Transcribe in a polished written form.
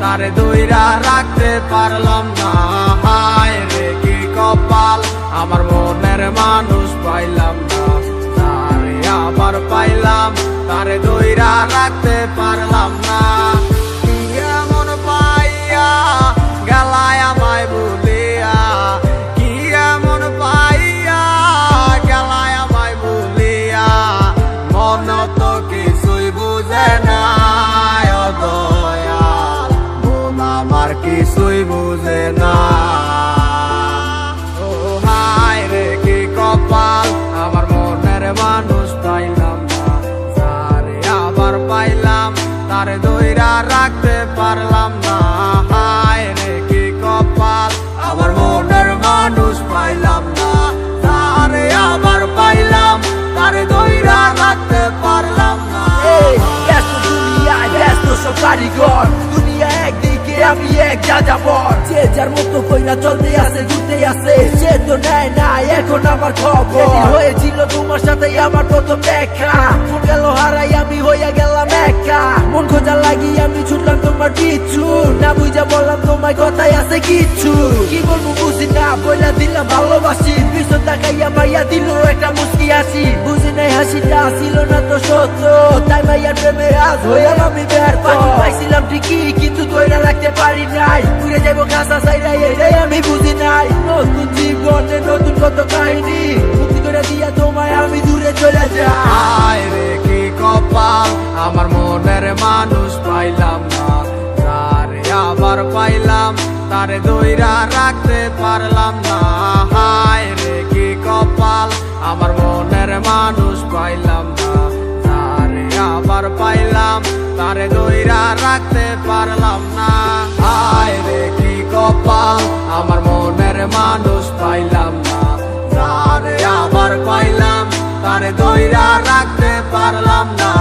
তারে দইরা রাখতে পারলাম না। হায় রে কি কপাল, আমার মনের মানুষ পাইলাম না। তারে আবার পাইলাম, তারে দইরা রাখতে পারলাম না। এমন পাইয়া গেলায় আমায় ভুলিয়া, কি এমন পাইয়া গেলায় আমায় ভুলিয়া, মন তো কিছুই বুঝে না। ও দয়াল, মন আমার কিছুই বুঝে না। ও হায় রে কি কপাল, আমার মনের মানুষ পাইলাম না। তারে আবার পাইলাম, তারে দইরা রাখতে পারলাম না। হায় রে কি কপাল, আমার মনের মানুষ পাইলাম না। তারে আবার পাইলাম, তারে দইরা রাখতে পারলাম না। ব্যস্ত দুনিয়ায় ব্যস্ত সব কারিগর, দুনিয়া একদিকে আমি এক যাযাবর। যে যার মতো কইরা চলতে আছে ঘুরতে আছে, সে তো নেয় না এখন আমার খবর। হয়েছিল তোমার সাথে আমার প্রথম দেখা, মন গেল হারাই আমি হইয়া গেলাম একা। মন খোঁজা লাগি আমি ছুটলাম তোমার পিছু, না বুঝা বললাম তোমার কথাই আছে কিছু। কি বলবো বুঝি না, বইলা দিলাম ভালোবাসি, পিছন তাকাইয়া মাইয়া দিল একটা মুস্কি হাসি। বুঝি নাই হাসিটা ছিল না তো সত্য, তাই মাইয়ার প্রেমে আজ হইলাম আমি ব্যর্থ। পাইছিলাম ঠিকই কিন্তু ধইরা রাখতে পারি নাই, ঘুরে যাবো কাঁচা চাইরা এটাই আমি বুঝি নাই। নতুন জীবনে নতুন কত কাহিনী, মুক্তি করে দিয়া তোমায় আমি দূরে চলে যাই। হায় রে কি কপাল, আমার মনের মানুষ পাইলাম না। তারে আবার পাইলাম, তারে দইরা রাখতে পারলাম না। হায় রে কি কপাল, আমার মনের মানুষ পাইলাম না। তারে আবার পাইলাম, তারে দইরা রাখতে পারলাম না। হায় রে কি কপাল, আমার মনের মানুষ পাইলাম না। তারে আবার পাইলাম, তারে দইরা রাখতে পারলাম না।